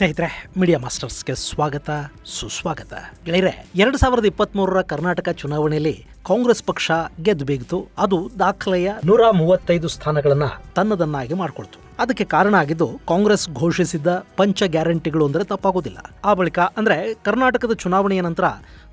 ಸ್ನೇಹಿತರೆ, ಮೀಡಿಯಾ ಮಾಸ್ಟರ್ಸ್ಗೆ ಸ್ವಾಗತ ಸುಸ್ವಾಗತ. ಗೆಳೆಯರೆ, 2023 ಕರ್ನಾಟಕ ಚುನಾವಣೆಯಲ್ಲಿ ಕಾಂಗ್ರೆಸ್ ಪಕ್ಷ ಗೆದ್ದು ಬೀಗಿತು. ಅದು ದಾಖಲೆಯ 135 ಸ್ಥಾನಗಳನ್ನ ತನ್ನದನ್ನಾಗಿ ಮಾಡಿಕೊಳ್ತು. ಅದಕ್ಕೆ ಕಾರಣ ಆಗಿದ್ದು ಕಾಂಗ್ರೆಸ್ ಘೋಷಿಸಿದ್ದ ಪಂಚ ಗ್ಯಾರಂಟಿಗಳು ಅಂದರೆ ತಪ್ಪಾಗೋದಿಲ್ಲ. ಆ ಬಳಿಕ ಅಂದರೆ ಕರ್ನಾಟಕದ ಚುನಾವಣೆಯ ನಂತರ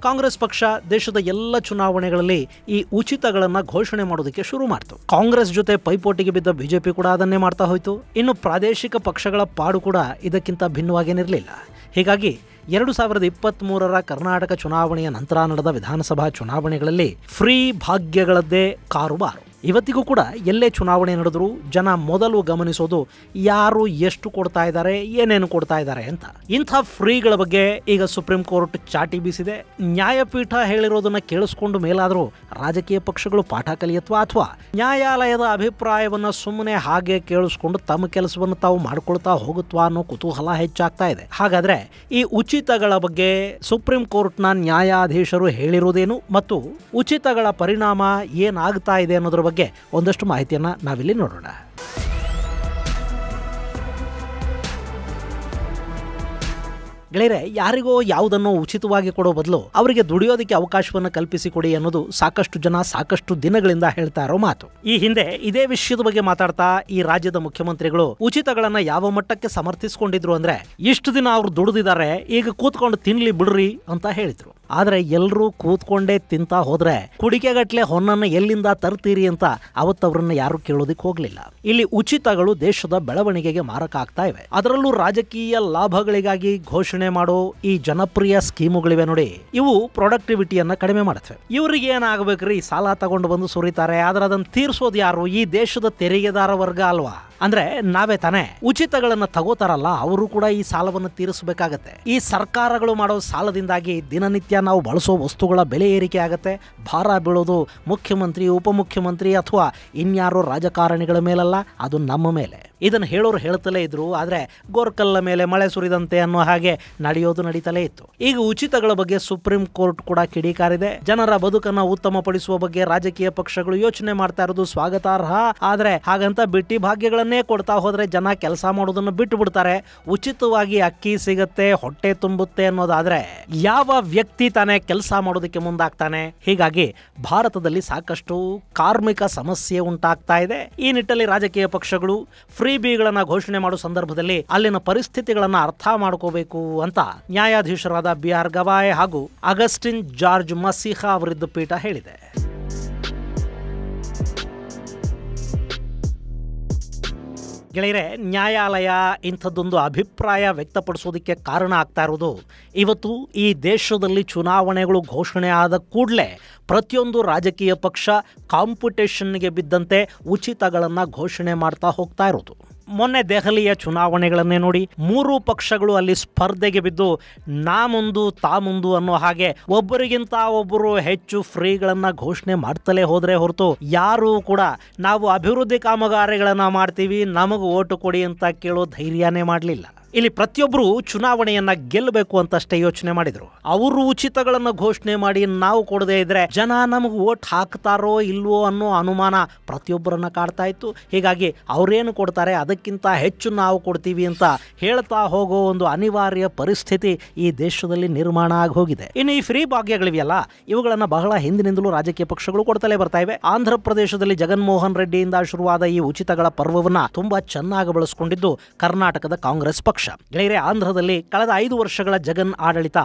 ಕಾಂಗ್ರೆಸ್ ಪಕ್ಷ ದೇಶದ ಎಲ್ಲ ಚುನಾವಣೆಗಳಲ್ಲಿ ಈ ಉಚಿತಗಳನ್ನು ಘೋಷಣೆ ಮಾಡೋದಕ್ಕೆ ಶುರು ಮಾಡ್ತು. ಕಾಂಗ್ರೆಸ್ ಜೊತೆ ಪೈಪೋಟಿಗೆ ಬಿದ್ದ ಬಿಜೆಪಿ ಕೂಡ ಅದನ್ನೇ ಮಾಡ್ತಾ ಹೋಯಿತು. ಇನ್ನು ಪ್ರಾದೇಶಿಕ ಪಕ್ಷಗಳ ಪಾಡು ಕೂಡ ಇದಕ್ಕಿಂತ ಭಿನ್ನವಾಗೇನಿರಲಿಲ್ಲ. ಹೀಗಾಗಿ 2023 ಕರ್ನಾಟಕ ಚುನಾವಣೆಯ ನಂತರ ನಡೆದ ವಿಧಾನಸಭಾ ಚುನಾವಣೆಗಳಲ್ಲಿ ಫ್ರೀ ಭಾಗ್ಯಗಳದ್ದೇ ಕಾರುಬಾರು. ಇವತ್ತಿಗೂ ಕೂಡ ಎಲ್ಲೇ ಚುನಾವಣೆ ನಡೆದರೂ ಜನ ಮೊದಲು ಗಮನಿಸೋದು ಯಾರು ಎಷ್ಟು ಕೊಡ್ತಾ ಇದ್ದಾರೆ, ಏನೇನು ಕೊಡ್ತಾ ಇದ್ದಾರೆ ಅಂತ. ಇಂಥ ಫ್ರೀಗಳ ಬಗ್ಗೆ ಈಗ ಸುಪ್ರೀಂ ಕೋರ್ಟ್ ಚಾಟಿ ಬೀಸಿದೆ. ನ್ಯಾಯಪೀಠ ಹೇಳಿರೋದನ್ನ ಕೇಳಿಸ್ಕೊಂಡು ಮೇಲಾದರೂ ರಾಜಕೀಯ ಪಕ್ಷಗಳು ಪಾಠ ಕಲಿಯತ್ವಾ ಅಥವಾ ನ್ಯಾಯಾಲಯದ ಅಭಿಪ್ರಾಯವನ್ನ ಸುಮ್ಮನೆ ಹಾಗೆ ಕೇಳಿಸ್ಕೊಂಡು ತಮ್ಮ ಕೆಲಸವನ್ನು ತಾವು ಮಾಡ್ಕೊಳ್ತಾ ಹೋಗುತ್ವಾ ಅನ್ನೋ ಕುತೂಹಲ ಹೆಚ್ಚಾಗ್ತಾ ಇದೆ. ಹಾಗಾದ್ರೆ ಈ ಉಚಿತಗಳ ಬಗ್ಗೆ ಸುಪ್ರೀಂ ಕೋರ್ಟ್ನ ನ್ಯಾಯಾಧೀಶರು ಹೇಳಿರೋದೇನು ಮತ್ತು ಉಚಿತಗಳ ಪರಿಣಾಮ ಏನಾಗ್ತಾ ಇದೆ ಅನ್ನೋದ್ರ ಬಗ್ಗೆ ಒಂದಷ್ಟು ಮಾಹಿತಿಯನ್ನ ನಾವಿಲ್ಲಿ ನೋಡೋಣ. ಗೆಳೆಯರೆ, ಯಾರಿಗೋ ಯಾವುದನ್ನು ಉಚಿತವಾಗಿ ಕೊಡೋ ಬದಲು ಅವರಿಗೆ ದುಡಿಯೋದಕ್ಕೆ ಅವಕಾಶವನ್ನು ಕಲ್ಪಿಸಿಕೊಡಿ ಅನ್ನೋದು ಸಾಕಷ್ಟು ಜನ ಸಾಕಷ್ಟು ದಿನಗಳಿಂದ ಹೇಳ್ತಾ ಇರೋ ಮಾತು. ಈ ಹಿಂದೆ ಇದೇ ವಿಷಯದ ಬಗ್ಗೆ ಮಾತಾಡ್ತಾ ಈ ರಾಜ್ಯದ ಮುಖ್ಯಮಂತ್ರಿಗಳು ಉಚಿತಗಳನ್ನ ಯಾವ ಮಟ್ಟಕ್ಕೆ ಸಮರ್ಥಿಸಿಕೊಂಡಿದ್ರು ಅಂದ್ರೆ, ಇಷ್ಟು ದಿನ ಅವ್ರು ದುಡಿದಿದ್ದಾರೆ, ಈಗ ಕೂತ್ಕೊಂಡು ತಿನ್ಲಿ ಬಿಡ್ರಿ ಅಂತ ಹೇಳಿದ್ರು. ಆದ್ರೆ ಎಲ್ಲರೂ ಕೂತ್ಕೊಂಡೇ ತಿಂತಾ ಹೋದ್ರೆ ಕುಡಿಕೆಗಟ್ಲೆ ಹೊನ್ನನ್ನು ಎಲ್ಲಿಂದ ತರ್ತೀರಿ ಅಂತ ಅವತ್ತವ್ರನ್ನ ಯಾರು ಕೇಳೋದಿಕ್ ಹೋಗ್ಲಿಲ್ಲ. ಇಲ್ಲಿ ಉಚಿತಗಳು ದೇಶದ ಬೆಳವಣಿಗೆಗೆ ಮಾರಕ ಆಗ್ತಾ ಇವೆ. ಅದರಲ್ಲೂ ರಾಜಕೀಯ ಲಾಭಗಳಿಗಾಗಿ ಘೋಷಣೆ ಮಾಡೋ ಈ ಜನಪ್ರಿಯ ಸ್ಕೀಮುಗಳಿವೆ ನೋಡಿ, ಇವು ಪ್ರೊಡಕ್ಟಿವಿಟಿಯನ್ನ ಕಡಿಮೆ ಮಾಡುತ್ತವೆ. ಇವ್ರಿಗೆ ಏನಾಗಬೇಕ್ರಿ, ಸಾಲ ತಗೊಂಡು ಬಂದು ಸುರಿತಾರೆ, ಆದ್ರೆ ಅದನ್ನ ತೀರ್ಸೋದು ಯಾರು? ಈ ದೇಶದ ತೆರಿಗೆದಾರ ವರ್ಗ ಅಲ್ವಾ? ಅಂದ್ರೆ ನಾವೇ ತಾನೇ. ಉಚಿತಗಳನ್ನ ತಗೋತಾರಲ್ಲ, ಅವರು ಕೂಡ ಈ ಸಾಲವನ್ನು ತೀರಿಸಬೇಕಾಗತ್ತೆ. ಈ ಸರ್ಕಾರಗಳು ಮಾಡೋ ಸಾಲದಿಂದಾಗಿ ದಿನನಿತ್ಯ ನಾವು ಬಳಸೋ ವಸ್ತುಗಳ ಬೆಲೆ ಏರಿಕೆ ಆಗತ್ತೆ. ಭಾರ ಬೀಳೋದು ಮುಖ್ಯಮಂತ್ರಿ, ಉಪಮುಖ್ಯಮಂತ್ರಿ ಅಥವಾ ಇನ್ಯಾರೋ ರಾಜಕಾರಣಿಗಳ ಮೇಲಲ್ಲ, ಅದು ನಮ್ಮ ಮೇಲೆ. ಇದನ್ನು ಹೇಳೋರು ಹೇಳ್ತಲೇ ಇದ್ರು, ಆದ್ರೆ ಗೋರ್ಕಲ್ಲ ಮೇಲೆ ಮಳೆ ಸುರಿದಂತೆ ಅನ್ನೋ ಹಾಗೆ ನಡೆಯೋದು ನಡೀತಲೇ ಇತ್ತು. ಈಗ ಉಚಿತಗಳ ಬಗ್ಗೆ ಸುಪ್ರೀಂ ಕೋರ್ಟ್ ಕೂಡ ಕಿಡಿಕಾರಿದೆ. ಜನರ ಬದುಕನ್ನ ಉತ್ತಮಪಡಿಸುವ ಬಗ್ಗೆ ರಾಜಕೀಯ ಪಕ್ಷಗಳು ಯೋಚನೆ ಮಾಡ್ತಾ ಇರೋದು ಸ್ವಾಗತಾರ್ಹ. ಆದ್ರೆ ಹಾಗಂತ ಬಿಟ್ಟಿ ಭಾಗ್ಯಗಳನ್ನೇ ಕೊಡ್ತಾ ಹೋದ್ರೆ ಜನ ಕೆಲಸ ಮಾಡೋದನ್ನು ಬಿಟ್ಟು ಬಿಡ್ತಾರೆ. ಉಚಿತವಾಗಿ ಅಕ್ಕಿ ಸಿಗತ್ತೆ, ಹೊಟ್ಟೆ ತುಂಬುತ್ತೆ ಅನ್ನೋದಾದ್ರೆ ಯಾವ ವ್ಯಕ್ತಿ ತಾನೇ ಕೆಲಸ ಮಾಡೋದಕ್ಕೆ ಮುಂದಾಗ್ತಾನೆ? ಹೀಗಾಗಿ ಭಾರತದಲ್ಲಿ ಸಾಕಷ್ಟು ಕಾರ್ಮಿಕ ಸಮಸ್ಯೆ ಉಂಟಾಗ್ತಾ ಇದೆ. ಈ ನಿಟ್ಟಲ್ಲಿ ರಾಜಕೀಯ ಪಕ್ಷಗಳು ಫ್ರೀ ಬಿಗಳನ್ನ ಘೋಷಣೆ ಮಾಡೋ ಸಂದರ್ಭದಲ್ಲಿ ಅಲ್ಲಿನ ಪರಿಸ್ಥಿತಿಗಳನ್ನ ಅರ್ಥ ಮಾಡ್ಕೋಬೇಕು ಅಂತ ನ್ಯಾಯಾಧೀಶರಾದ BR ಗವಾಯ್ ಹಾಗೂ ಅಗಸ್ಟಿನ್ ಜಾರ್ಜ್ ಮಸಿಹಾ ಅವರಿದ್ದ ಪೀಠ ಹೇಳಿದೆ. ಗೆಳೆಯರೆ, ನ್ಯಾಯಾಲಯ ಇಂಥದ್ದೊಂದು ಅಭಿಪ್ರಾಯ ವ್ಯಕ್ತಪಡಿಸೋದಕ್ಕೆ ಕಾರಣ ಆಗ್ತಾ ಇರೋದು, ಇವತ್ತು ಈ ದೇಶದಲ್ಲಿ ಚುನಾವಣೆಗಳು ಘೋಷಣೆ ಆದ ಕೂಡಲೇ ಪ್ರತಿಯೊಂದು ರಾಜಕೀಯ ಪಕ್ಷ ಕಾಂಪಿಟೇಷನ್ಗೆ ಬಿದ್ದಂತೆ ಉಚಿತಗಳನ್ನು ಘೋಷಣೆ ಮಾಡ್ತಾ ಹೋಗ್ತಾ ಇರೋದು. ಮೊನ್ನೆ ದೆಹಲಿಯ ಚುನಾವಣೆಗಳನ್ನೇ ನೋಡಿ, 3 ಪಕ್ಷಗಳು ಅಲ್ಲಿ ಸ್ಪರ್ಧೆಗೆ ಬಿದ್ದು ನಾ ಮುಂದು ತಾ ಮುಂದು ಅನ್ನೋ ಹಾಗೆ ಒಬ್ಬರಿಗಿಂತ ಒಬ್ಬರು ಹೆಚ್ಚು ಫ್ರೀಗಳನ್ನ ಘೋಷಣೆ ಮಾಡ್ತಲೇ ಹೋದ್ರೆ ಹೊರತು ಯಾರೂ ಕೂಡ ನಾವು ಅಭಿವೃದ್ಧಿ ಕಾಮಗಾರಿಗಳನ್ನ ಮಾಡ್ತೀವಿ, ನಮಗೆ ಓಟು ಕೊಡಿ ಅಂತ ಕೇಳೋ ಧೈರ್ಯನೇ ಮಾಡಲಿಲ್ಲ. ಇಲ್ಲಿ ಪ್ರತಿಯೊಬ್ಬರು ಚುನಾವಣೆಯನ್ನ ಗೆಲ್ಲಬೇಕು ಅಂತಷ್ಟೇ ಯೋಚನೆ ಮಾಡಿದ್ರು. ಅವರು ಉಚಿತಗಳನ್ನು ಘೋಷಣೆ ಮಾಡಿ ನಾವು ಕೊಡದೇ ಇದ್ರೆ ಜನ ನಮಗೆ ಓಟ್ ಹಾಕ್ತಾರೋ ಇಲ್ವೋ ಅನ್ನೋ ಅನುಮಾನ ಪ್ರತಿಯೊಬ್ಬರನ್ನ ಕಾಡ್ತಾ ಇತ್ತು. ಹೀಗಾಗಿ ಅವರೇನು ಕೊಡ್ತಾರೆ ಅದಕ್ಕಿಂತ ಹೆಚ್ಚು ನಾವು ಕೊಡ್ತೀವಿ ಅಂತ ಹೇಳ್ತಾ ಹೋಗೋ ಒಂದು ಅನಿವಾರ್ಯ ಪರಿಸ್ಥಿತಿ ಈ ದೇಶದಲ್ಲಿ ನಿರ್ಮಾಣ ಆಗಿ ಹೋಗಿದೆ. ಇನ್ನು ಈ ಫ್ರೀ ಭಾಗ್ಯಗಳಿವೆಯಲ್ಲ, ಇವುಗಳನ್ನ ಬಹಳ ಹಿಂದಿನಿಂದಲೂ ರಾಜಕೀಯ ಪಕ್ಷಗಳು ಕೊಡ್ತಲೇ ಬರ್ತಾ ಇವೆ. ಆಂಧ್ರ ಪ್ರದೇಶದಲ್ಲಿ ಜಗನ್ಮೋಹನ್ ರೆಡ್ಡಿಯಿಂದ ಶುರುವಾದ ಈ ಉಚಿತಗಳ ಪರ್ವವನ್ನ ತುಂಬಾ ಚೆನ್ನಾಗಿ ಬಳಸಿಕೊಂಡಿದ್ದು ಕರ್ನಾಟಕದ ಕಾಂಗ್ರೆಸ್ ಪಕ್ಷ. ಗೆಳೆಯರೆ, ಆಂಧ್ರದಲ್ಲಿ ಕಳೆದ 5 ವರ್ಷಗಳ ಜಗನ್ ಆಡಳಿತ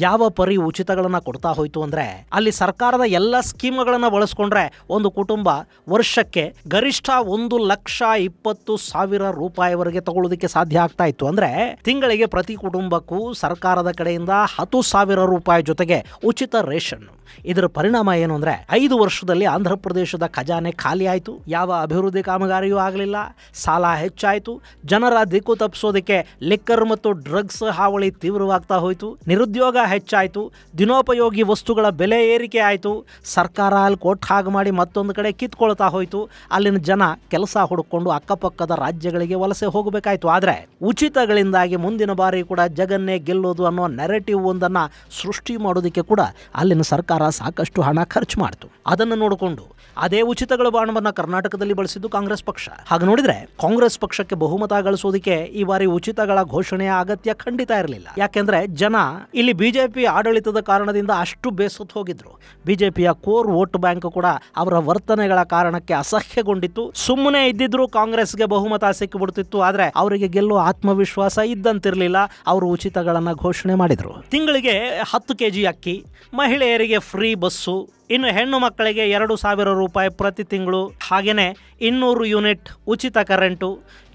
ಯಾವ ಪರಿ ಉಚಿತಗಳನ್ನ ಕೊಡ್ತಾ ಹೋಯ್ತು ಅಂದ್ರೆ, ಅಲ್ಲಿ ಸರ್ಕಾರದ ಎಲ್ಲ ಸ್ಕೀಮ್ಗಳನ್ನ ಬಳಸ್ಕೊಂಡ್ರೆ ಒಂದು ಕುಟುಂಬ ವರ್ಷಕ್ಕೆ ಗರಿಷ್ಠ 1,20,000 ರೂಪಾಯಿವರೆಗೆ ತಗೊಳ್ಳೋದಕ್ಕೆ ಸಾಧ್ಯ ಆಗ್ತಾ ಇತ್ತು. ಅಂದ್ರೆ ತಿಂಗಳಿಗೆ ಪ್ರತಿ ಕುಟುಂಬಕ್ಕೂ ಸರ್ಕಾರದ ಕಡೆಯಿಂದ 10,000 ರೂಪಾಯಿ ಜೊತೆಗೆ ಉಚಿತ ರೇಷನ್. ಇದರ ಪರಿಣಾಮ ಏನು ಅಂದ್ರೆ, 5 ವರ್ಷದಲ್ಲಿ ಆಂಧ್ರ ಪ್ರದೇಶದ ಖಜಾನೆ ಖಾಲಿ ಆಯಿತು, ಯಾವ ಅಭಿವೃದ್ಧಿ ಕಾಮಗಾರಿಯೂ ಆಗಲಿಲ್ಲ, ಸಾಲ ಹೆಚ್ಚಾಯಿತು, ಜನರ ದಿಕ್ಕು ತಪ್ಪಿಸೋದಕ್ಕೆ ಲಿಕ್ಕರ್ ಮತ್ತು ಡ್ರಗ್ಸ್ ಹಾವಳಿ ತೀವ್ರವಾಗ್ತಾ ಹೋಯಿತು, ನಿರುದ್ಯೋಗ ಹೆಚ್ಚಾಯಿತು, ದಿನೋಪಯೋಗಿ ವಸ್ತುಗಳ ಬೆಲೆ ಏರಿಕೆ ಆಯಿತು, ಸರ್ಕಾರ ಅಲ್ಲಿ ಕೊಟ್ಟು ಹಾಗೆ ಮಾಡಿ ಮತ್ತೊಂದು ಕಡೆ ಕಿತ್ಕೊಳ್ತಾ ಹೋಯಿತು, ಅಲ್ಲಿನ ಜನ ಕೆಲಸ ಹುಡುಕೊಂಡು ಅಕ್ಕಪಕ್ಕದ ರಾಜ್ಯಗಳಿಗೆ ವಲಸೆ ಹೋಗಬೇಕಾಯಿತು. ಆದರೆ ಉಚಿತಗಳಿಂದಾಗಿ ಮುಂದಿನ ಬಾರಿ ಕೂಡ ಜಗನ್ನೇ ಗೆಲ್ಲೋದು ಅನ್ನೋ ನೆರೆಟಿವ್ ಒಂದನ್ನು ಸೃಷ್ಟಿ ಮಾಡೋದಕ್ಕೆ ಕೂಡ ಅಲ್ಲಿನ ಸರ್ಕಾರ ಸಾಕಷ್ಟು ಹಣ ಖರ್ಚು ಮಾಡ್ತು. ಅದನ್ನು ನೋಡಿಕೊಂಡು ಅದೇ ಉಚಿತಗಳ ಬಾಣವನ್ನು ಕರ್ನಾಟಕದಲ್ಲಿ ಬಳಸಿದ್ದು ಕಾಂಗ್ರೆಸ್ ಪಕ್ಷ. ಹಾಗೆ ನೋಡಿದ್ರೆ ಕಾಂಗ್ರೆಸ್ ಪಕ್ಷಕ್ಕೆ ಬಹುಮತ ಗಳಿಸೋದಕ್ಕೆ ಈ ಬಾರಿ ಉಚಿತಗಳ ಉಚಿತಗಳ ಘೋಷಣೆಯ ಅಗತ್ಯ ಖಂಡಿತ ಇರಲಿಲ್ಲ. ಯಾಕೆಂದ್ರೆ ಜನ ಇಲ್ಲಿ ಬಿಜೆಪಿ ಆಡಳಿತದ ಕಾರಣದಿಂದ ಅಷ್ಟು ಬೇಸತ್ತು ಹೋಗಿದ್ರು. ಬಿಜೆಪಿಯ ಕೋರ್ ವೋಟ್ ಬ್ಯಾಂಕ್ ಕೂಡ ಅವರ ವರ್ತನೆಗಳ ಕಾರಣಕ್ಕೆ ಅಸಹ್ಯಗೊಂಡಿತ್ತು. ಸುಮ್ಮನೆ ಇದ್ದಿದ್ರು ಕಾಂಗ್ರೆಸ್ಗೆ ಬಹುಮತ ಸಿಕ್ಕಿಬಿಡ್ತಿತ್ತು. ಆದ್ರೆ ಅವರಿಗೆ ಗೆಲ್ಲೋ ಆತ್ಮವಿಶ್ವಾಸ ಇದ್ದಂತಿರ್ಲಿಲ್ಲ. ಅವರು ಉಚಿತಗಳನ್ನ ಘೋಷಣೆ ಮಾಡಿದ್ರು. ತಿಂಗಳಿಗೆ 10 ಕೆಜಿ ಅಕ್ಕಿ, ಮಹಿಳೆಯರಿಗೆ ಫ್ರೀ ಬಸ್ಸು, ಇನ್ನು ಹೆಣ್ಣು ಮಕ್ಕಳಿಗೆ 2,000 ರೂಪಾಯಿ ಪ್ರತಿ ತಿಂಗಳು, ಹಾಗೇನೆ 200 ಯೂನಿಟ್ ಉಚಿತ ಕರೆಂಟು,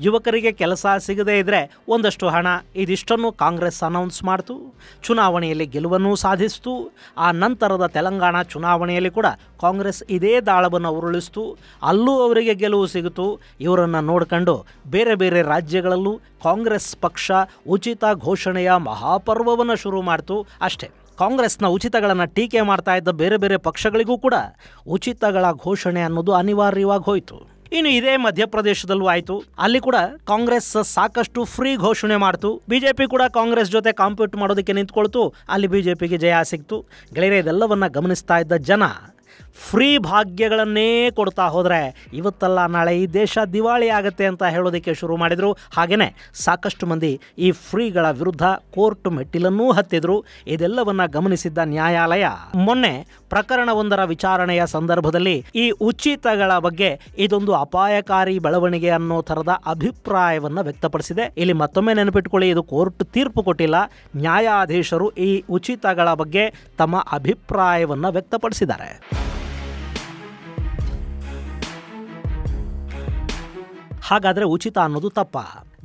ಯುವಕರಿಗೆ ಕೆಲಸ ಸಿಗದೇ ಇದ್ರೆ ಒಂದಷ್ಟು ಹಣ, ಇದಿಷ್ಟನ್ನು ಕಾಂಗ್ರೆಸ್ ಅನೌನ್ಸ್ ಮಾಡ್ತು. ಚುನಾವಣೆಯಲ್ಲಿ ಗೆಲುವನ್ನು ಸಾಧಿಸ್ತು. ಆ ನಂತರದ ತೆಲಂಗಾಣ ಚುನಾವಣೆಯಲ್ಲಿ ಕೂಡ ಕಾಂಗ್ರೆಸ್ ಇದೇ ದಾಳವನ್ನು ಉರುಳಿಸ್ತು. ಅಲ್ಲೂ ಅವರಿಗೆ ಗೆಲುವು ಸಿಗುತ್ತು. ಇವರನ್ನು ನೋಡ್ಕೊಂಡು ಬೇರೆ ಬೇರೆ ರಾಜ್ಯಗಳಲ್ಲೂ ಕಾಂಗ್ರೆಸ್ ಪಕ್ಷ ಉಚಿತ ಘೋಷಣೆಯ ಮಹಾಪರ್ವವನ್ನು ಶುರು ಮಾಡ್ತು. ಅಷ್ಟೇ, ಕಾಂಗ್ರೆಸ್ನ ಉಚಿತಗಳನ್ನು ಟೀಕೆ ಮಾಡ್ತಾ ಇದ್ದ ಬೇರೆ ಬೇರೆ ಪಕ್ಷಗಳಿಗೂ ಕೂಡ ಉಚಿತಗಳ ಘೋಷಣೆ ಅನ್ನೋದು ಅನಿವಾರ್ಯವಾಗಿ ಹೋಯಿತು. ಇನ್ನು ಇದೇ ಮಧ್ಯಪ್ರದೇಶದಲ್ಲೂ ಆಯಿತು. ಅಲ್ಲಿ ಕೂಡ ಕಾಂಗ್ರೆಸ್ ಸಾಕಷ್ಟು ಫ್ರೀ ಘೋಷಣೆ ಮಾಡ್ತು. ಬಿಜೆಪಿ ಕೂಡ ಕಾಂಗ್ರೆಸ್ ಜೊತೆ ಕಾಂಪೀಟ್ ಮಾಡೋದಕ್ಕೆ ನಿಂತ್ಕೊಳ್ತು. ಅಲ್ಲಿ ಬಿಜೆಪಿಗೆ ಜಯ ಸಿಕ್ತು. ಗೆಳೆಯರೆ, ಇದೆಲ್ಲವನ್ನ ಗಮನಿಸ್ತಾ ಇದ್ದ ಜನ ಫ್ರೀ ಭಾಗ್ಯಗಳನ್ನೇ ಕೊಡ್ತಾ ಹೋದರೆ ಇವತ್ತಲ್ಲ ನಾಳೆ ಈ ದೇಶ ದಿವಾಳಿ ಆಗುತ್ತೆ ಅಂತ ಹೇಳೋದಕ್ಕೆ ಶುರು ಮಾಡಿದರು. ಹಾಗೆಯೇ ಸಾಕಷ್ಟು ಮಂದಿ ಈ ಫ್ರೀಗಳ ವಿರುದ್ಧ ಕೋರ್ಟ್ ಮೆಟ್ಟಿಲನ್ನೂ ಹತ್ತಿದ್ರು. ಇದೆಲ್ಲವನ್ನ ಗಮನಿಸಿದ್ದ ನ್ಯಾಯಾಲಯ ಮೊನ್ನೆ ಪ್ರಕರಣವೊಂದರ ವಿಚಾರಣೆಯ ಸಂದರ್ಭದಲ್ಲಿ ಈ ಉಚಿತಗಳ ಬಗ್ಗೆ ಇದೊಂದು ಅಪಾಯಕಾರಿ ಬೆಳವಣಿಗೆ ಅನ್ನೋ ಥರದ ಅಭಿಪ್ರಾಯವನ್ನು ವ್ಯಕ್ತಪಡಿಸಿದೆ. ಇಲ್ಲಿ ಮತ್ತೊಮ್ಮೆ ನೆನಪಿಟ್ಕೊಳ್ಳಿ, ಇದು ಕೋರ್ಟ್ ತೀರ್ಪು ಕೊಟ್ಟಿಲ್ಲ. ನ್ಯಾಯಾಧೀಶರು ಈ ಉಚಿತಗಳ ಬಗ್ಗೆ ತಮ್ಮ ಅಭಿಪ್ರಾಯವನ್ನು ವ್ಯಕ್ತಪಡಿಸಿದ್ದಾರೆ. ಹಾಗಾದರೆ ಉಚಿತ ಅನ್ನೋದು ತಪ್ಪ?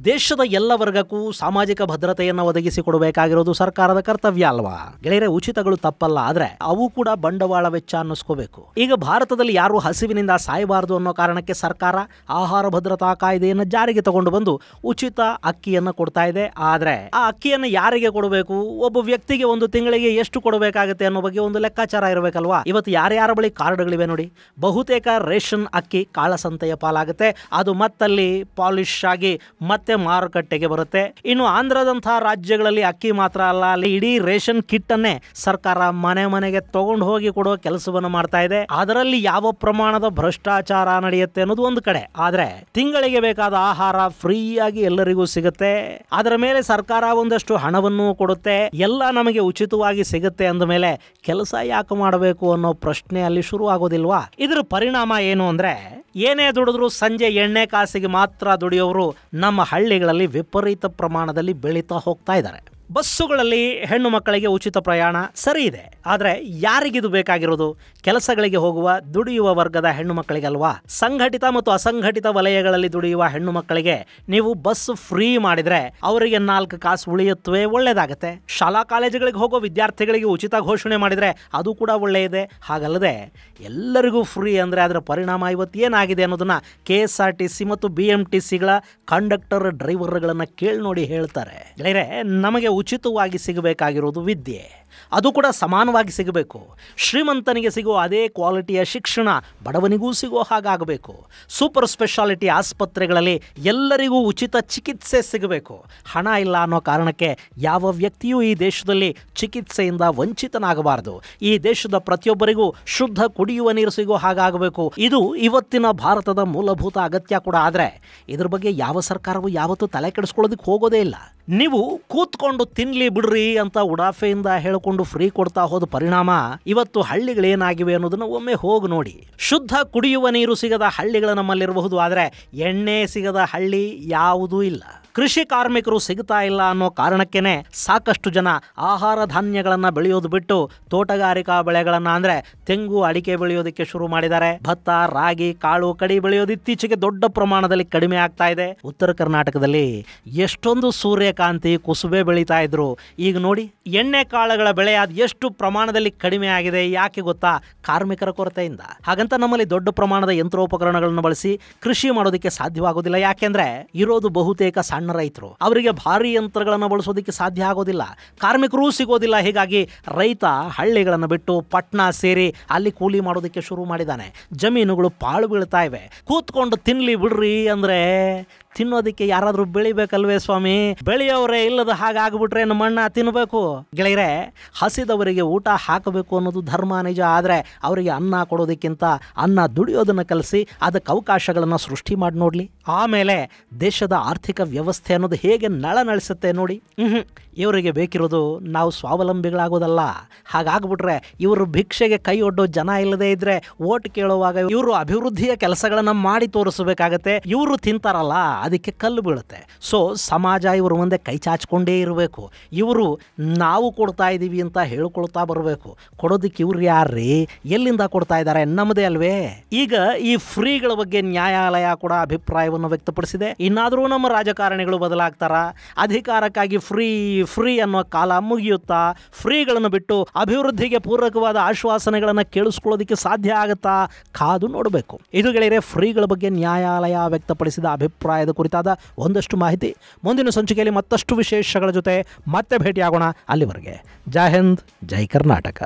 ದೇಶದ ಎಲ್ಲ ವರ್ಗಕ್ಕೂ ಸಾಮಾಜಿಕ ಭದ್ರತೆಯನ್ನು ಒದಗಿಸಿಕೊಡಬೇಕಾಗಿರೋದು ಸರ್ಕಾರದ ಕರ್ತವ್ಯ ಅಲ್ವಾ? ಗೆಳೆಯರೆ, ಉಚಿತಗಳು ತಪ್ಪಲ್ಲ, ಆದ್ರೆ ಅವು ಕೂಡ ಬಂಡವಾಳ ವೆಚ್ಚ ಅನ್ನಿಸ್ಕೋಬೇಕು. ಈಗ ಭಾರತದಲ್ಲಿ ಯಾರು ಹಸಿವಿನಿಂದ ಸಾಯಬಾರದು ಅನ್ನೋ ಕಾರಣಕ್ಕೆ ಸರ್ಕಾರ ಆಹಾರ ಭದ್ರತಾ ಕಾಯ್ದೆಯನ್ನು ಜಾರಿಗೆ ತಗೊಂಡು ಬಂದು ಉಚಿತ ಅಕ್ಕಿಯನ್ನು ಕೊಡ್ತಾ ಇದೆ. ಆದ್ರೆ ಆ ಅಕ್ಕಿಯನ್ನು ಯಾರಿಗೆ ಕೊಡಬೇಕು, ಒಬ್ಬ ವ್ಯಕ್ತಿಗೆ ಒಂದು ತಿಂಗಳಿಗೆ ಎಷ್ಟು ಕೊಡಬೇಕಾಗುತ್ತೆ ಅನ್ನೋ ಬಗ್ಗೆ ಒಂದು ಲೆಕ್ಕಾಚಾರ ಇರಬೇಕಲ್ವಾ? ಇವತ್ತು ಯಾರ್ಯಾರ ಬಳಿ ಕಾರ್ಡ್ಗಳಿವೆ ನೋಡಿ, ಬಹುತೇಕ ರೇಷನ್ ಅಕ್ಕಿ ಕಾಳಸಂತೆಯ ಪಾಲಾಗುತ್ತೆ. ಅದು ಮತ್ತಲ್ಲಿ ಪಾಲಿಶ್ ಆಗಿ ಮತ್ತೆ ಮಾರುಕಟ್ಟೆಗೆ ಬರುತ್ತೆ. ಇನ್ನು ಆಂಧ್ರದಂತಹ ರಾಜ್ಯಗಳಲ್ಲಿ ಅಕ್ಕಿ ಮಾತ್ರ ಅಲ್ಲ, ಅಲ್ಲಿ ಇಡೀ ರೇಷನ್ ಕಿಟ್ ಅನ್ನೇ ಸರ್ಕಾರ ಮನೆ ಮನೆಗೆ ತಗೊಂಡು ಹೋಗಿ ಕೊಡೋ ಕೆಲಸವನ್ನು ಮಾಡ್ತಾ ಇದೆ. ಅದರಲ್ಲಿ ಯಾವ ಪ್ರಮಾಣದ ಭ್ರಷ್ಟಾಚಾರ ನಡೆಯುತ್ತೆ ಅನ್ನೋದು ಒಂದು ಕಡೆ, ಆದ್ರೆ ತಿಂಗಳಿಗೆ ಬೇಕಾದ ಆಹಾರ ಫ್ರೀಯಾಗಿ ಎಲ್ಲರಿಗೂ ಸಿಗುತ್ತೆ. ಅದರ ಮೇಲೆ ಸರ್ಕಾರ ಒಂದಷ್ಟು ಹಣವನ್ನು ಕೊಡುತ್ತೆ. ಎಲ್ಲ ನಮಗೆ ಉಚಿತವಾಗಿ ಸಿಗುತ್ತೆ ಅಂದ ಮೇಲೆ ಕೆಲಸ ಯಾಕೆ ಮಾಡಬೇಕು ಅನ್ನೋ ಪ್ರಶ್ನೆ ಅಲ್ಲಿ ಶುರು ಆಗೋದಿಲ್ವಾ? ಇದರ ಪರಿಣಾಮ ಏನು ಅಂದ್ರೆ, ಏನೇ ದುಡಿದ್ರು ಸಂಜೆ ಎಣ್ಣೆ ಕಾಸಿಗೆ ಮಾತ್ರ ದುಡಿಯೋರು ನಮ್ಮ ಹಳ್ಳಿಗಳಲ್ಲಿ ವಿಪರೀತ ಪ್ರಮಾಣದಲ್ಲಿ ಬೆಳೀತಾ ಹೋಗ್ತಾ ಇದ್ದಾರೆ. ಬಸ್ಸುಗಳಲ್ಲಿ ಹೆಣ್ಣು ಮಕ್ಕಳಿಗೆ ಉಚಿತ ಪ್ರಯಾಣ ಸರಿ ಇದೆ, ಆದರೆ ಯಾರಿಗಿದು ಬೇಕಾಗಿರೋದು? ಕೆಲಸಗಳಿಗೆ ಹೋಗುವ ದುಡಿಯುವ ವರ್ಗದ ಹೆಣ್ಣು ಮಕ್ಕಳಿಗಲ್ವಾ? ಸಂಘಟಿತ ಮತ್ತು ಅಸಂಘಟಿತ ವಲಯಗಳಲ್ಲಿ ದುಡಿಯುವ ಹೆಣ್ಣು ಮಕ್ಕಳಿಗೆ ನೀವು ಬಸ್ ಫ್ರೀ ಮಾಡಿದ್ರೆ ಅವರಿಗೆ 4 ಕಾಸು ಉಳಿಯುತ್ತವೆ, ಒಳ್ಳೇದಾಗತ್ತೆ. ಶಾಲಾ ಕಾಲೇಜುಗಳಿಗೆ ಹೋಗೋ ವಿದ್ಯಾರ್ಥಿಗಳಿಗೆ ಉಚಿತ ಘೋಷಣೆ ಮಾಡಿದ್ರೆ ಅದು ಕೂಡ ಒಳ್ಳೆಯದೇ. ಹಾಗಲ್ಲದೆ ಎಲ್ಲರಿಗೂ ಫ್ರೀ ಅಂದರೆ ಅದರ ಪರಿಣಾಮ ಇವತ್ತು ಏನಾಗಿದೆ ಅನ್ನೋದನ್ನ KSRTC ಮತ್ತು BMTCಗಳ ಕಂಡಕ್ಟರ್ ಡ್ರೈವರ್ಗಳನ್ನು ಕೇಳಿ ನೋಡಿ ಹೇಳ್ತಾರೆ. ನಮಗೆ ಉಚಿತವಾಗಿ ಸಿಗಬೇಕಾಗಿರೋದು ವಿದ್ಯೆ, ಅದು ಕೂಡ ಸಮಾನವಾಗಿ ಸಿಗಬೇಕು. ಶ್ರೀಮಂತನಿಗೆ ಸಿಗೋ ಅದೇ ಕ್ವಾಲಿಟಿಯ ಶಿಕ್ಷಣ ಬಡವನಿಗೂ ಸಿಗೋ ಹಾಗಾಗಬೇಕು. ಸೂಪರ್ ಸ್ಪೆಷಾಲಿಟಿ ಆಸ್ಪತ್ರೆಗಳಲ್ಲಿ ಎಲ್ಲರಿಗೂ ಉಚಿತ ಚಿಕಿತ್ಸೆ ಸಿಗಬೇಕು. ಹಣ ಇಲ್ಲ ಅನ್ನೋ ಕಾರಣಕ್ಕೆ ಯಾವ ವ್ಯಕ್ತಿಯೂ ಈ ದೇಶದಲ್ಲಿ ಚಿಕಿತ್ಸೆಯಿಂದ ವಂಚಿತನಾಗಬಾರದು. ಈ ದೇಶದ ಪ್ರತಿಯೊಬ್ಬರಿಗೂ ಶುದ್ಧ ಕುಡಿಯುವ ನೀರು ಸಿಗೋ ಹಾಗಾಗಬೇಕು. ಇದು ಇವತ್ತಿನ ಭಾರತದ ಮೂಲಭೂತ ಅಗತ್ಯ ಕೂಡ. ಆದರೆ ಇದ್ರ ಬಗ್ಗೆ ಯಾವ ಸರ್ಕಾರವೂ ಯಾವತ್ತೂ ತಲೆ ಕೆಡಿಸ್ಕೊಳ್ಳೋದಕ್ಕೆ ಹೋಗೋದೇ ಇಲ್ಲ. ನೀವು ಕೂತ್ಕೊಂಡು ತಿನ್ಲಿ ಬಿಡ್ರಿ ಅಂತ ಉಡಾಫೆಯಿಂದ ಹೇಳಿಕೊಂಡು ಫ್ರೀ ಕೊಡ್ತಾ ಹೋದ ಪರಿಣಾಮ ಇವತ್ತು ಹಳ್ಳಿಗಳೇನಾಗಿವೆ ಅನ್ನೋದನ್ನ ಒಮ್ಮೆ ಹೋಗಿ ನೋಡಿ. ಶುದ್ಧ ಕುಡಿಯುವ ನೀರು ಸಿಗದ ಹಳ್ಳಿಗಳು ನಮ್ಮಲ್ಲಿರಬಹುದು, ಆದರೆ ಎಣ್ಣೆ ಸಿಗದ ಹಳ್ಳಿ ಯಾವುದೂ ಇಲ್ಲ. ಕೃಷಿ ಕಾರ್ಮಿಕರು ಸಿಗ್ತಾ ಇಲ್ಲ ಅನ್ನೋ ಕಾರಣಕ್ಕೇನೆ ಸಾಕಷ್ಟು ಜನ ಆಹಾರ ಧಾನ್ಯಗಳನ್ನ ಬೆಳೆಯೋದು ಬಿಟ್ಟು ತೋಟಗಾರಿಕಾ ಬೆಳೆಗಳನ್ನ ಅಂದ್ರೆ ತೆಂಗು, ಅಡಿಕೆ ಬೆಳೆಯೋದಕ್ಕೆ ಶುರು ಮಾಡಿದ್ದಾರೆ. ಭತ್ತ, ರಾಗಿ, ಕಾಳು ಕಡಿ ಬೆಳೆಯೋದು ಇತ್ತೀಚೆಗೆ ದೊಡ್ಡ ಪ್ರಮಾಣದಲ್ಲಿ ಕಡಿಮೆ ಆಗ್ತಾ ಇದೆ. ಉತ್ತರ ಕರ್ನಾಟಕದಲ್ಲಿ ಎಷ್ಟೊಂದು ಸೂರ್ಯಕಾಂತಿ, ಕುಸುಬೆ ಬೆಳೀತಾ ಇದ್ರು. ಈಗ ನೋಡಿ ಎಣ್ಣೆ ಕಾಳುಗಳ ಬೆಳೆ ಅದು ಎಷ್ಟು ಪ್ರಮಾಣದಲ್ಲಿ ಕಡಿಮೆ ಆಗಿದೆ. ಯಾಕೆ ಗೊತ್ತಾ? ಕಾರ್ಮಿಕರ ಕೊರತೆಯಿಂದ. ಹಾಗಂತ ನಮ್ಮಲ್ಲಿ ದೊಡ್ಡ ಪ್ರಮಾಣದ ಯಂತ್ರೋಪಕರಣಗಳನ್ನು ಬಳಸಿ ಕೃಷಿ ಮಾಡೋದಕ್ಕೆ ಸಾಧ್ಯವಾಗೋದಿಲ್ಲ. ಯಾಕೆಂದ್ರೆ ಇರೋದು ಬಹುತೇಕ ಸಣ್ಣ ರೈತರು, ಅವರಿಗೆ ಭಾರಿ ಯಂತ್ರಗಳನ್ನು ಬಳಸೋದಕ್ಕೆ ಸಾಧ್ಯ ಆಗೋದಿಲ್ಲ, ಕಾರ್ಮಿಕರೂ ಸಿಗೋದಿಲ್ಲ. ಹೀಗಾಗಿ ರೈತ ಹಳ್ಳಿಗಳನ್ನು ಬಿಟ್ಟು ಪಟ್ನಾ ಸೇರಿ ಅಲ್ಲಿ ಕೂಲಿ ಮಾಡೋದಕ್ಕೆ ಶುರು ಮಾಡಿದ್ದಾನೆ. ಜಮೀನುಗಳು ಪಾಳು ಬೀಳ್ತಾ ಇವೆ. ಕೂತ್ಕೊಂಡು ತಿನ್ಲಿ ಬಿಡ್ರಿ ಅಂದ್ರೆ ತಿನ್ನೋದಕ್ಕೆ ಯಾರಾದರೂ ಬೆಳಿಬೇಕಲ್ವೇ ಸ್ವಾಮಿ? ಬೆಳೆಯೋರೇ ಇಲ್ಲದ ಹಾಗಾಗ್ಬಿಟ್ರೆ ನಮ್ಮ ಮಣ್ಣ ತಿನ್ನಬೇಕು. ಗೆಳೆಯರೆ, ಹಸಿದವರಿಗೆ ಊಟ ಹಾಕಬೇಕು ಅನ್ನೋದು ಧರ್ಮ ನಿಜ. ಆದರೆ ಅವರಿಗೆ ಅನ್ನ ಕೊಡೋದಕ್ಕಿಂತ ಅನ್ನ ದುಡಿಯೋದನ್ನು ಕಲಿಸಿ ಅದಕ್ಕೆ ಅವಕಾಶಗಳನ್ನು ಸೃಷ್ಟಿ ಮಾಡಿ ನೋಡಲಿ. ಆಮೇಲೆ ದೇಶದ ಆರ್ಥಿಕ ವ್ಯವಸ್ಥೆ ಅನ್ನೋದು ಹೇಗೆ ನಳನಳಿಸುತ್ತೆ ನೋಡಿ. ಇವರಿಗೆ ಬೇಕಿರೋದು ನಾವು ಸ್ವಾವಲಂಬಿಗಳಾಗೋದಲ್ಲ. ಹಾಗಾಗ್ಬಿಟ್ರೆ ಇವರು ಭಿಕ್ಷೆಗೆ ಕೈ ಒಡ್ಡೋ ಜನ ಇಲ್ಲದೆ ಇದ್ರೆ ಓಟ್ ಕೇಳುವಾಗ ಇವರು ಅಭಿವೃದ್ಧಿಯ ಕೆಲಸಗಳನ್ನು ಮಾಡಿ ತೋರಿಸಬೇಕಾಗತ್ತೆ. ಇವರು ತಿಂತಾರಲ್ಲ, ಅದಕ್ಕೆ ಕಲ್ಲು ಬೀಳುತ್ತೆ. ಸೊ ಸಮಾಜ ಇವರು ಮುಂದೆ ಕೈ ಚಾಚ್ಕೊಂಡೇ ಇರಬೇಕು. ಇವರು ನಾವು ಕೊಡ್ತಾ ಇದ್ದೀವಿ ಅಂತ ಹೇಳ್ಕೊಳ್ತಾ ಬರಬೇಕು. ಕೊಡೋದಕ್ಕೆ ಇವ್ರು ಯಾರ್ರೀ? ಎಲ್ಲಿಂದ ಕೊಡ್ತಾ ಇದ್ದಾರೆ? ನಮ್ಮದೇ ಅಲ್ವೇ? ಈಗ ಈ ಫ್ರೀಗಳ ಬಗ್ಗೆ ನ್ಯಾಯಾಲಯ ಕೂಡ ಅಭಿಪ್ರಾಯವನ್ನು ವ್ಯಕ್ತಪಡಿಸಿದೆ. ಇನ್ನಾದರೂ ನಮ್ಮ ರಾಜಕಾರಣಿಗಳು ಬದಲಾಗ್ತಾರ? ಅಧಿಕಾರಕ್ಕಾಗಿ ಫ್ರೀ ಅನ್ನೋ ಕಾಲ ಮುಗಿಯುತ್ತಾ? ಫ್ರೀಗಳನ್ನು ಬಿಟ್ಟು ಅಭಿವೃದ್ಧಿಗೆ ಪೂರಕವಾದ ಆಶ್ವಾಸನೆಗಳನ್ನು ಕೇಳಿಸ್ಕೊಳ್ಳೋದಕ್ಕೆ ಸಾಧ್ಯ ಆಗುತ್ತಾ? ಕಾದು ನೋಡಬೇಕು. ಇದು ಗೆಳೆಯರೆ, ಫ್ರೀಗಳ ಬಗ್ಗೆ ನ್ಯಾಯಾಲಯ ವ್ಯಕ್ತಪಡಿಸಿದ ಅಭಿಪ್ರಾಯದ ಕುರಿತಾದ ಒಂದಷ್ಟು ಮಾಹಿತಿ. ಮುಂದಿನ ಸಂಚಿಕೆಯಲ್ಲಿ ಮತ್ತಷ್ಟು ವಿಶೇಷಗಳ ಜೊತೆ ಮತ್ತೆ ಭೇಟಿಯಾಗೋಣ. ಅಲ್ಲಿವರೆಗೆ ಜೈ ಹಿಂದ್, ಜೈ ಕರ್ನಾಟಕ.